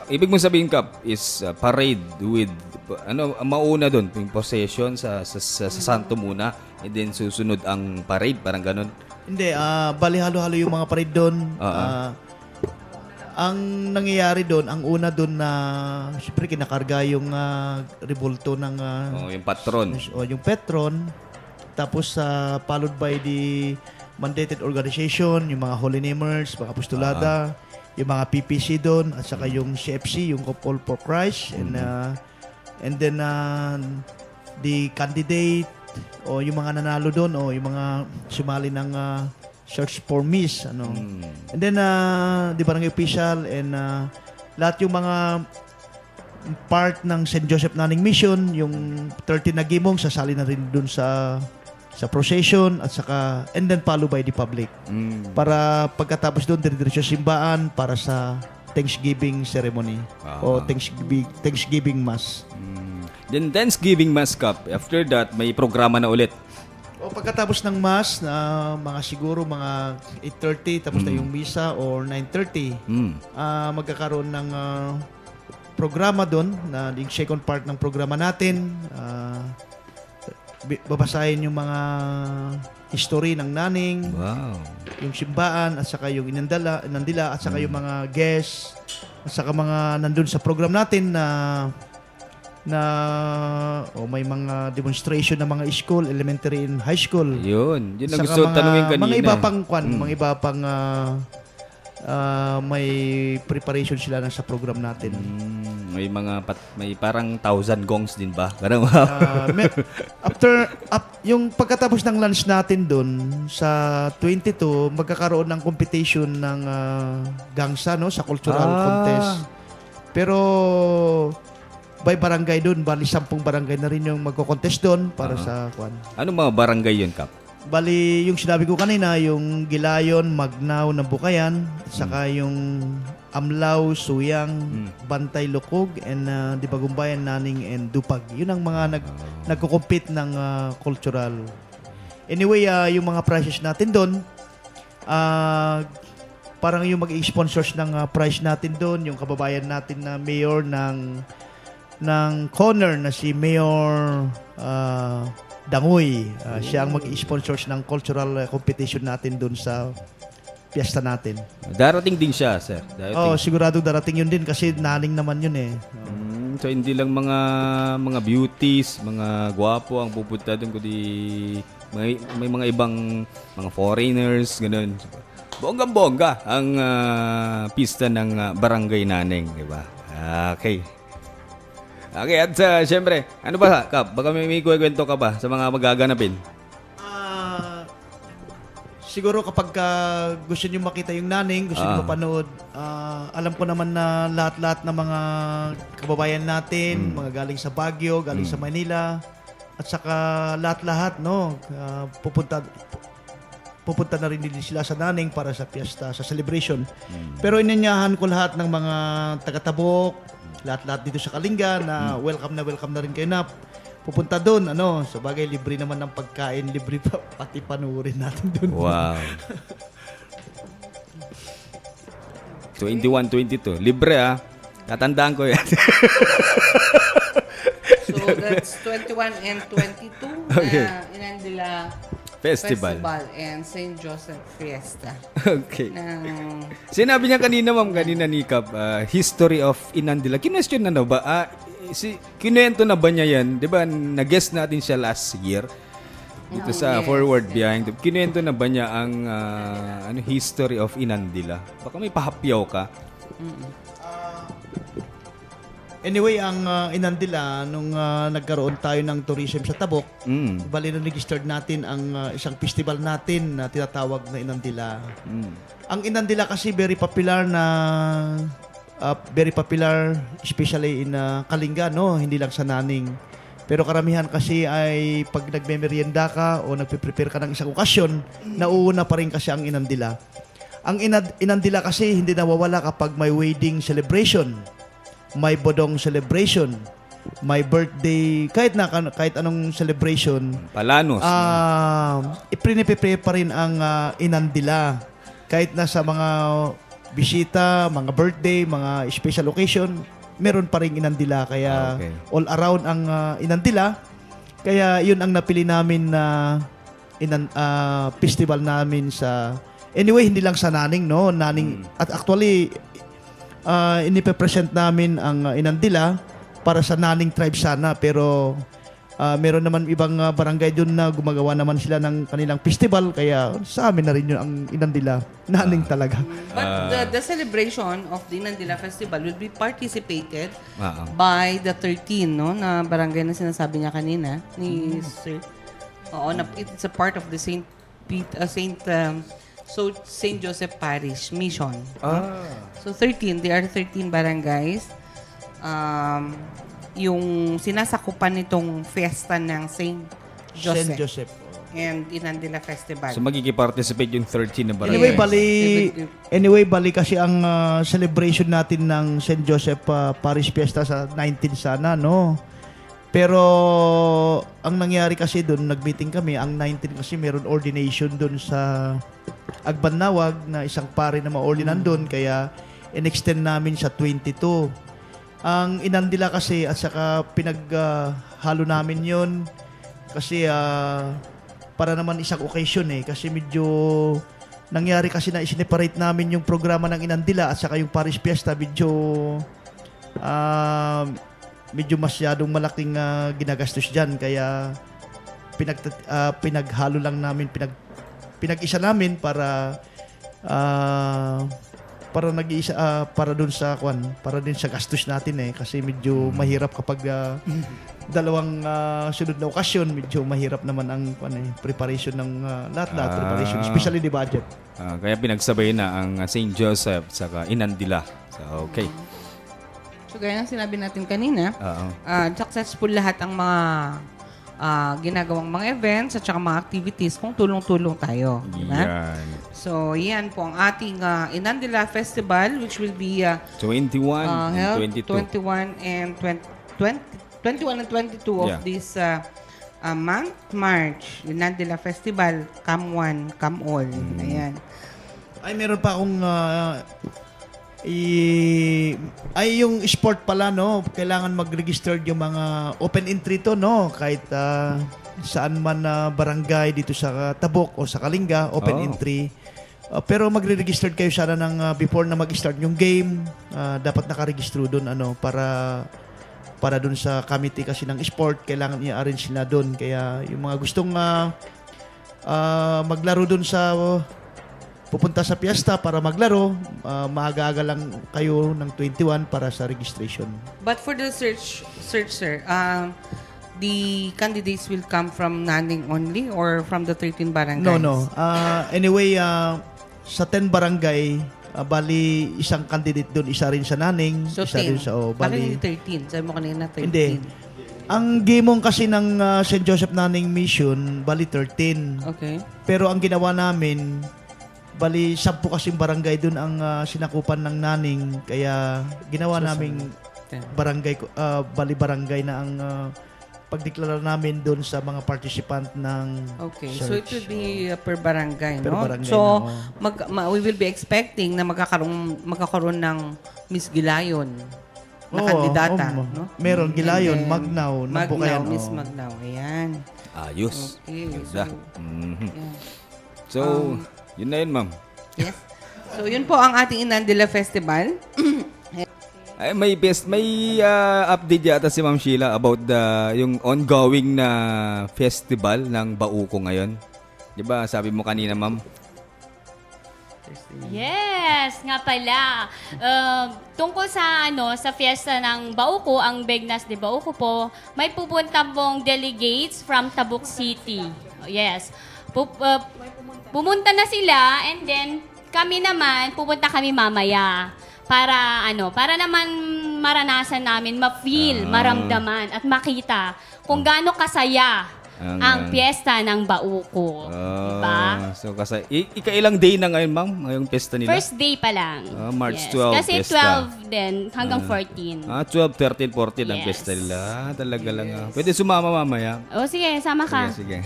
ibig mo sabihin, Kap, is parade with, mauna doon, yung procession sa Santo muna, and then susunod ang parade, parang ganun? Hindi, bali halo-halo yung mga parade doon. Ang nangyayari doon, ang una doon na, siyempre kinakarga yung rebulto ng... yung patron. Yung patron. Tapos, followed by the mandated organization, yung mga holy namers, mga apostolada, yung mga PPC doon, at saka yung CFC, yung Couple for Christ, and then the candidate, o yung mga nanalo doon, o yung mga sumali ng Search for Miss, and then the barangay official, and lahat yung mga part ng St. Joseph Nanning Mission, yung 13 na gimong, sasali na rin doon sa procession, at saka and then followed by the public. Para pagkatapos doon dire-diretso simbaan para sa Thanksgiving ceremony o Thanksgiving Mass. Then Thanksgiving Mass, Cup. After that, may programa na ulit. O pagkatapos ng Mass na siguro mga 8:30 tapos na yung misa or 9:30, magkakaroon ng programa doon na yung second part ng programa natin. Babasahin yung mga history ng Nanning, yung simbaan, at saka yung inandila, at saka yung mga guests, at saka mga nandun sa program natin na may mga demonstration ng mga school, elementary and high school. Yun ang gusto tanungin kanina. Mga iba pang mga iba pang may preparation sila na sa program natin. May parang 1,000 gongs din ba? Yung pagkatapos ng lunch natin doon sa 22, magkakaroon ng competition ng gangsa sa cultural contest. Pero by barangay doon, bali 10 barangay na rin yung magko-contest doon para sa kwan. Ano mga barangay yun, Kap? Bali, yung sinabi ko kanina, yung Gilayon, Magnaw ng Bukayan, saka yung Amlaw, Suyang, Bantay, Lukog, and Dibagumbayan, Nanning, and Dupag. Yun ang mga nagko-compete ng cultural. Anyway, yung mga prizes natin doon, parang yung mag-sponsors ng prize natin doon, yung kababayan natin na mayor ng Conner na si Mayor Dangoy. Siya ang mag-sponsors ng cultural competition natin doon sa piyesta natin. Darating din siya, sir? Sigurado darating yun din kasi Nanning naman yun eh. So hindi lang mga beauties, mga gwapo ang pupunta doon, kundi may mga ibang mga foreigners, ganun. Bonggang-bongga ang pista ng Barangay Nanning, di ba? Okay, at syempre, ano ba, Kap? Baka may kwento ka ba sa mga magaganapin? Siguro kapag gusto nyo makita yung Nanning, gusto nyo mapanood, alam ko naman na lahat-lahat ng mga kababayan natin, mga galing sa Baguio, galing sa Manila, at saka lahat-lahat, pupunta na rin din sila sa Nanning para sa piyesta, sa celebration. Pero inanyahan ko lahat ng mga taga-Tabok, lahat-lahat dito sa Kalinga na welcome na rin kayo na pupunta doon. Sa bagay, libre naman ng pagkain, libre pa, pati panuorin natin doon. Wow. 21, 22. Libre Tatandaan ko yan. So that's 21 and 22 Inandila Festival and St. Joseph Fiesta. Okay. Sinabi niya kanina ni Kap, history of Inandila. Kinwestiyon na ba? Kinuwento na ba niya yan? Di ba, nag-guest natin siya last year dito sa Forward Behind. Kinuwento na ba niya ang history of Inandila? Baka may pahapyaw ka. Anyway, ang Inandila, nung nagkaroon tayo ng tourism sa Tabok, bali na registered natin ang isang festival natin na tinatawag na Inandila. Ang Inandila kasi very popular na very popular, especially in Kalinga, no? Hindi lang sa Naning. Pero karamihan kasi ay pag nagme-merienda ka o nagpe-prepare ka ng isang okasyon, nauuna pa rin kasi ang inandila. Ang inandila kasi hindi nawawala kapag may wedding celebration, may bodong celebration, may birthday, kahit anong celebration. Palanos. Ipre-prepare pa rin ang inandila. Kahit na sa mga bisita, mga birthday, mga special occasion, meron pa rin inandila. Kaya all around ang inandila. Kaya yun ang napili namin na festival namin sa... Anyway, hindi lang sa Naning, no? Naning, at actually, inipe-present namin ang inandila para sa Naning tribe sana. Pero meron naman ibang barangay dun na gumagawa naman sila ng kanilang festival. Kaya sa amin na rin yun ang inandila. Naning talaga. But the celebration of the Inandila Festival will be participated by the 13, no? Na barangay na sinasabi niya kanina ni Sir. Oo, it's a part of the St. Joseph Parish Mission. So 13, there are 13 barangays. Yung sinasakupan nitong fiesta ng St. Joseph. And Inandila Festival. So magiging-participate yung 13 na barangay. Anyway, bali kasi ang celebration natin ng St. Joseph Parish Fiesta sa 19 sana, no? Pero ang nangyari kasi doon, nag-meeting kami, ang 19 kasi meron ordination doon sa Agbanawag na isang pare na ma-ordinan doon, kaya in-extend namin sa 22. Ang inandila kasi at saka pinaghalo namin yon kasi para naman isang occasion kasi medyo nangyari kasi na isineparate namin yung programa ng inandila at saka yung Parish Fiesta, medyo masyadong malaking ginagastos dyan, kaya pinaghalo lang namin, pinag-isa namin para nag-iisa para doon sa para din sa gastos natin kasi medyo mahirap kapag dalawang sunod na okasyon, medyo mahirap naman ang preparation ng lahat preparation, especially the budget. Kaya pinagsabay na ang St. Joseph saka Inandila. So, okay. So, gaya ng sinabi natin kanina, successful lahat ang mga ginagawang mga events at saka mga activities kung tulong-tulong tayo. Diba? So, yan po ang ating Inandila Festival, which will be 21 and 22. 21 and 22 of this month, March. Inandila Festival, come one, come all. Ayan. Ay, meron pa akong yung sport pala, no? Kailangan mag-register yung mga open entry to, no? Kahit saan man na barangay dito sa Tabuk o sa Kalinga, open entry. Pero magre-register kayo sana ng before na mag-start yung game. Dapat nakarehistro doon para doon sa committee kasi ng sport, kailangan i-arrange nila doon. Kaya yung mga gustong maglaro doon sa pupunta sa piyesta para maglaro, maaga-aga lang kayo ng 21 para sa registration. But for the search sir, the candidates will come from Naning only or from the 13 barangays? No. Anyway, sa 10 barangay, bali isang candidate doon, isa rin sa Naning, so isa 10. rin sa bali 13. Sabi mo kanina 13. Hindi. Ang gimong kasi ng St. Joseph Naning Mission, bali 13. Okay. Pero ang ginawa namin, bali 10 kasing barangay doon ang sinakupan ng Naning, kaya ginawa naming barangay barangay na ang pagdeklara namin doon sa mga participant ng okay. search. So it will be per barangay, Per no? barangay so na, we will be expecting na magkakaroon ng Miss Gilayon na kandidata, no? Meron Gilayon, Magnaw, Magnaw, Miss Magnaw. Ayan. Ayos. Okay. Ganda. So, yun na yun, ma'am. yes. So yun po ang ating Inandila Festival. Ay, may update yata si Ma'am Sheila about yung ongoing na festival ng Bauko ngayon. 'Di ba? Sabi mo kanina, Ma'am. Yes, nga pala. Tungkol sa sa fiesta ng Bauko, ang Begnas de Bauko po, may pupunta pong delegates from Tabuk City. Yes. Pumunta na sila and then kami naman, pupunta kami mamaya para naman maranasan namin, ma-feel, maramdaman at makita kung gaano kasaya ang piyesta ng Bauco. Diba? So, kasi, ikailang day na ngayon, ma'am? Ngayong piyesta nila? First day pa lang. March 12 Kasi piyesta. 12 din, hanggang 14. 12, 13, 14 ang Yes. piyesta nila. Talaga lang. Pwede sumama mamaya. O sige, sama ka. Sige.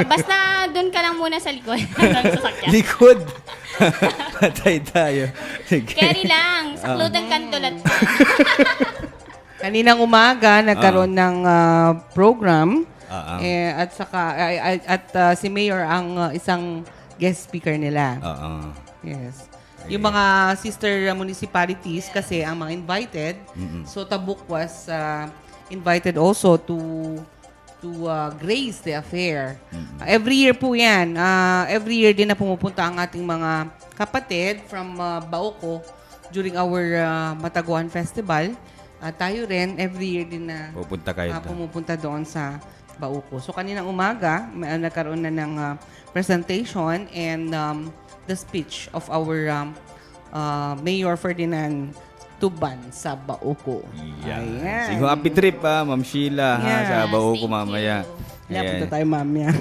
Basta doon ka lang muna sa likod ng sasakyan. Likod. Patay tayo. Sige. Carry lang, sa kludang kantulat pa. Kaninang umaga, nagkaroon ng program. At saka si Mayor ang isang guest speaker nila. Yes. Yung mga sister municipalities kasi ang mga invited. So Tabuk was invited also to grace the affair. Every year po 'yan. Every year din na pumupunta ang ating mga kapatid from Bauco during our Mataguan Festival. Tayo rin every year din na pumupunta doon sa Bauco. So kaninang umaga, nagkaroon na ng presentation and the speech of our Mayor Ferdinand Tuban sa Bauco. Ayan. Sige, happy trip Ma'am Sheila sa Bauco mamaya. Punta tayo mamaya.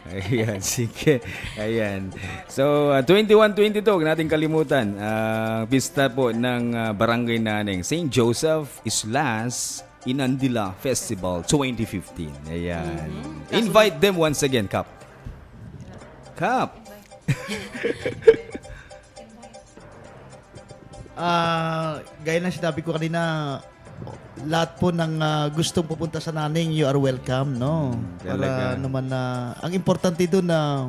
Ayan, sige. Ayan. So, 21-22, huwag natin kalimutan. Pista po ng Barangay Naneng, St. Joseph Islas Inandila Festival 2015. Ayan. Invite them once again, Kap. Kap. Gaya ng sinabi ko kanina, lahat po ng gustong pupunta sa Naneng, you are welcome, no? Para naman ang importante doon na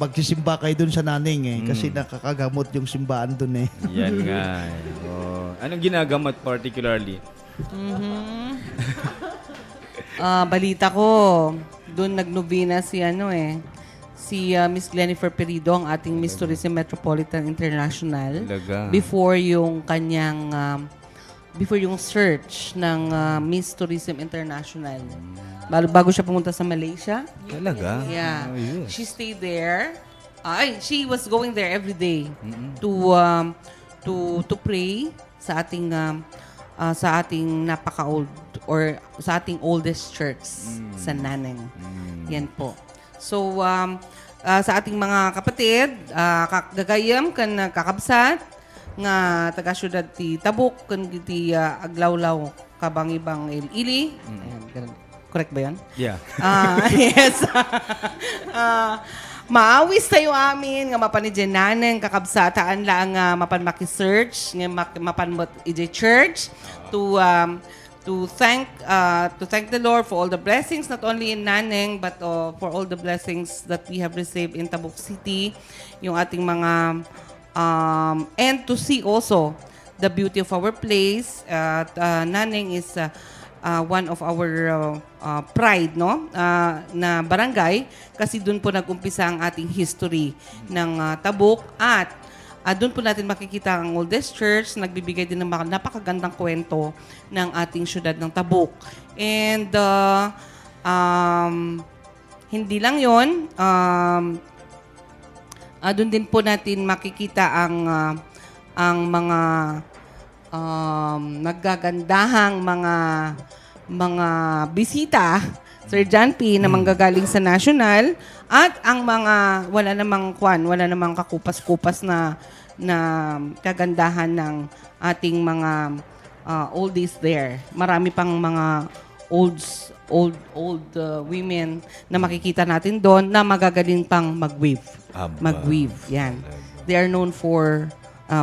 magsisimba kayo doon sa Naneng kasi nakakagamot yung simbahan doon Yan nga. Anong ginagamot particularly? Balita ko, doon nagnovena si Miss Glenifer Perido, ang ating Miss Tourism Metropolitan International. Before yung kanyang before yung search ng Miss Tourism International. Bago siya pumunta sa Malaysia. Talaga? Yeah. She stayed there. She was going there every day to pray sa ating napaka-old or sa ating oldest church sa Naneng. Yan po. So, sa ating mga kapatid, gagayam kan kakabsat nga taga syudad ti Tabuk kan ti Aglawlaw kabangibang ili. Correct ba yan? Yeah. Yes. Maawis tayo amin nga mapan ni Naneng kakabsataan lang nga mapan maki-search nga mapan mo church to thank the Lord for all the blessings not only in Naneng but for all the blessings that we have received in Tabuk City, yung ating mga and to see also the beauty of our place. Naneng is one of our pride, no? Na barangay kasi doon po nag-umpisa ang ating history ng Tabuk at doon po natin makikita ang oldest church, nagbibigay din ng napakagandang kwento ng ating syudad ng Tabuk. And hindi lang yon, doon din po natin makikita ang mga naggagandahang mga bisita, Sir John P, na manggagaling sa National at ang mga wala namang kakupas-kupas na kagandahan ng ating mga oldies there. Marami pang mga old women na makikita natin doon na magagaling pang mag-weave. Mag-weave, yan. They are known for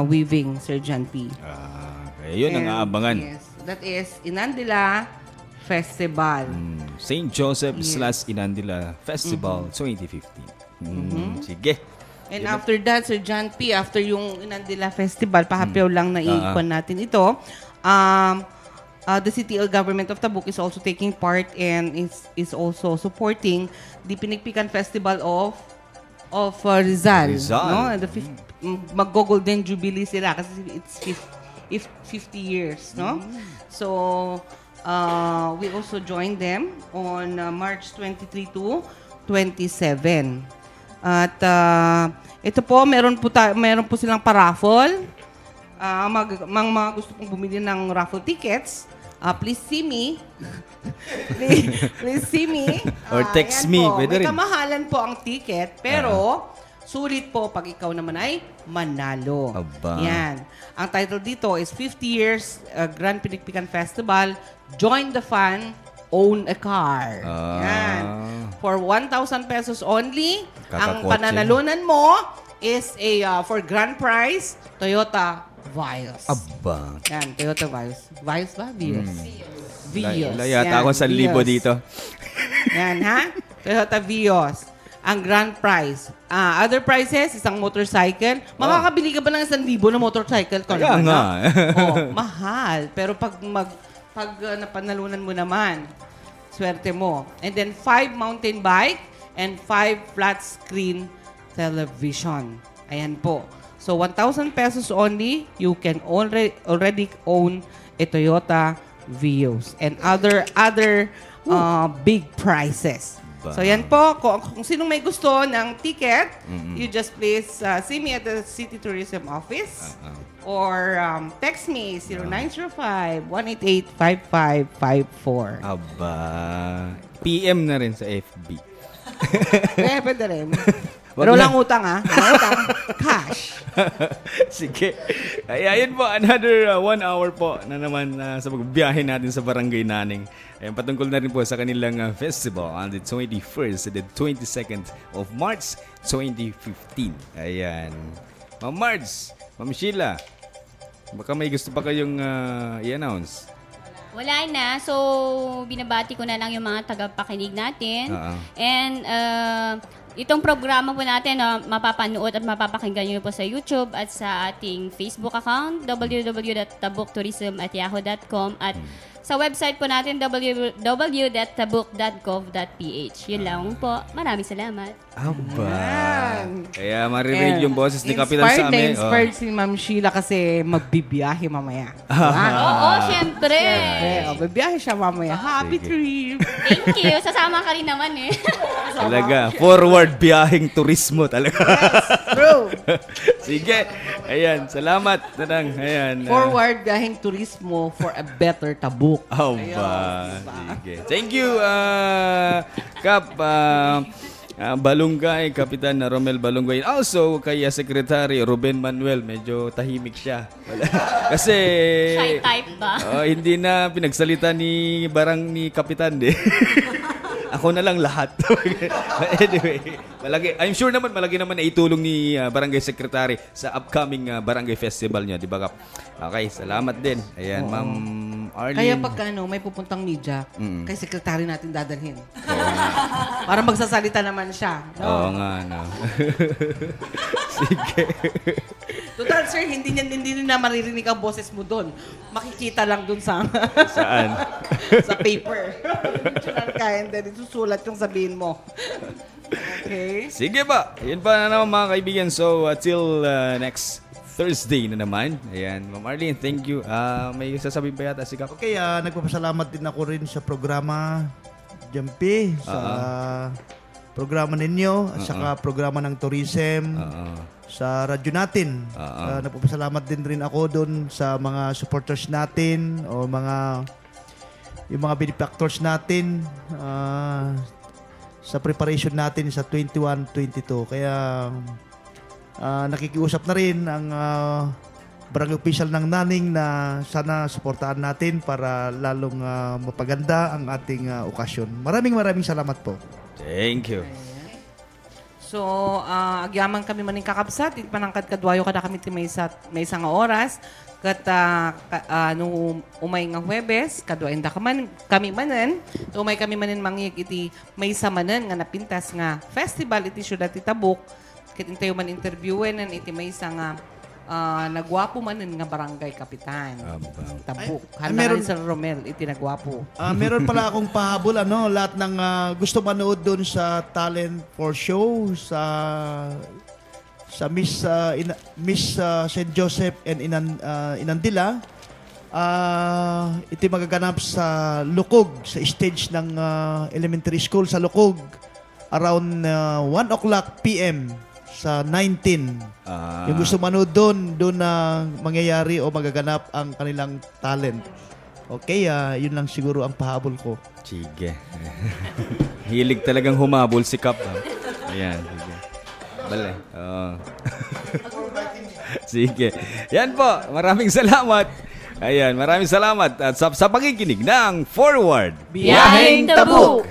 weaving, Sir John P. Yun ang aabangan. Yes, that is Inandila Festival. St. Joseph Islas Inandila Festival 2015. Sige. And after that, Sir John P., after yung Inandila Festival, pahapyaw lang na iikon natin ito, the city government of Tabuk is also taking part and is also supporting the Pinikpikan Festival of Rizal. No? And mag-golden jubilee sila kasi it's 50 years, no? So we also joined them on March 23 to 27. At ito po, meron po silang paraffle. mga gusto pong bumili ng raffle tickets, please see me. please see me. Or text Ayan me, po. pwede May rin. kamahalan po ang ticket, pero sulit po pag ikaw naman ay manalo. Aba. Yan. Ang title dito is 50 Years Grand Pinikpikan Festival. Join the fun, own a car. Yan. For 1,000 pesos only, ang Kakakotse. pananalunan mo is for grand prize, Toyota Vios. Aba. Yan, Toyota Vios. Vios ba? Vios. Vios. Yata ako sa libo Vios. dito. Yan, ha? Toyota Vios. Ang grand prize. Other prizes, isang motorcycle. Makakabili ka ba ng 1,000 na motorcycle? Kaya nga. Mahal. Pero pag napanalunan mo naman, swerte mo. And then 5 mountain bike and 5 flat screen television. Ayan po. So 1,000 pesos only, you can already own a Toyota Vios and other big prizes. So yan po, kung sinong may gusto ng ticket, you just please see me at the City Tourism Office or text me 0905-188-5554. Aba. PM na rin sa FB. Pwede rin. Pero walang utang walang utang. Cash. Sige. Ay, ayun po, another 1 hour po na naman sa pagbiyahe natin sa Barangay Naning. Ayan, patungkol na rin po sa kanilang festival on the 21st and the 22nd of March 2015. Ayan. Ma'am Marge, Ma'am Sheila, baka may gusto pa kayong i-announce? Wala na. So, binabati ko na lang yung mga tagapakinig natin. And, itong programa po natin mapapanood at mapapakinggan nyo po sa YouTube at sa ating Facebook account, www.tabuktourism@yahoo.com at sa website po natin, www.tabuk.gov.ph. Yun lang po. Maraming salamat. Aba. Kaya maririnig yung boses ni Kapitan sa amin. Inspired si Ma'am Sheila kasi magbibiyahe mamaya. Oo, syempre. Magbibiyahe siya mamaya. Happy trip! Thank you. Sasama ka rin naman eh. Talaga. Forward biyaheng turismo talaga. True. Sige. Ayan. Salamat. Tanang. Ayan. Forward biyaheng turismo for a better Tabuk. Aba. Sige. Thank you, Kap. Balunggay, Kapitan Romel Balunggay. Also, kay Secretary Ruben Manuel, medyo tahimik siya. Kasi Shy type ba? hindi na pinagsalita ni Kapitan. Ako na lang lahat. Anyway, I'm sure naman malaki naman na itulong ni Barangay Secretary sa upcoming Barangay Festival niya, di ba, Kap? Okay, salamat din. Ayan, Ma'am Arlene. Kaya pagka may pupuntang media, kay sekretary natin dadalhin. Para magsasalita naman siya. No? Oo nga, no. Sige. Total, sir, hindi na maririnig ang boses mo doon. Makikita lang doon sa Saan? sa paper. Picturean ka and then isusulat yung sabihin mo. Okay? Sige ba? Yan pa na naman mga kaibigan. So, till next Thursday na naman. Ayan. Ma'am Arlene, thank you. May sasabihin pa yata si Kap? Okay, nagpapasalamat din ako rin sa programa Jampi, sa programa ninyo, at saka programa ng tourism, sa radyo natin. Nagpapasalamat din rin ako doon sa mga supporters natin o yung mga benefactors natin sa preparation natin sa 21-22. Kaya nakikiusap na rin ang barangay official ng Naning na sana suportahan natin para lalong mapaganda ang ating okasyon. Maraming salamat po. Thank you. So, agyaman kami maning kakabsat, panangkad kadwayo kada kami ti may isang oras, kat nung umay nga Huwebes, kadwain da kami manen, umay kami manen mangyig iti may samanen nga napintas nga festival iti syudad ti Tabuk, kat intayo man interviewen iti may isang nagwapo man nga barangay kapitan. Tabuk. Handa rin sa Romel, iti nagwapo. Meron pala akong pahabol, lahat ng gusto manood doon sa talent for show sa Miss St. Joseph and Inandila. Iti magaganap sa Lukog, sa stage ng elementary school sa Lukog around 1 o'clock p.m. sa 19. Ah. Yung gusto manood doon na mangyayari o magaganap ang kanilang talent. Okay, yun lang siguro ang pahabol ko. Sige. Hilig talagang humabol si Kap. Ayan, sige. Bale. Sige. Yan po. Maraming salamat. Ayan, maraming salamat at sa pakikinig ng Forward Biyaheng Tabuk!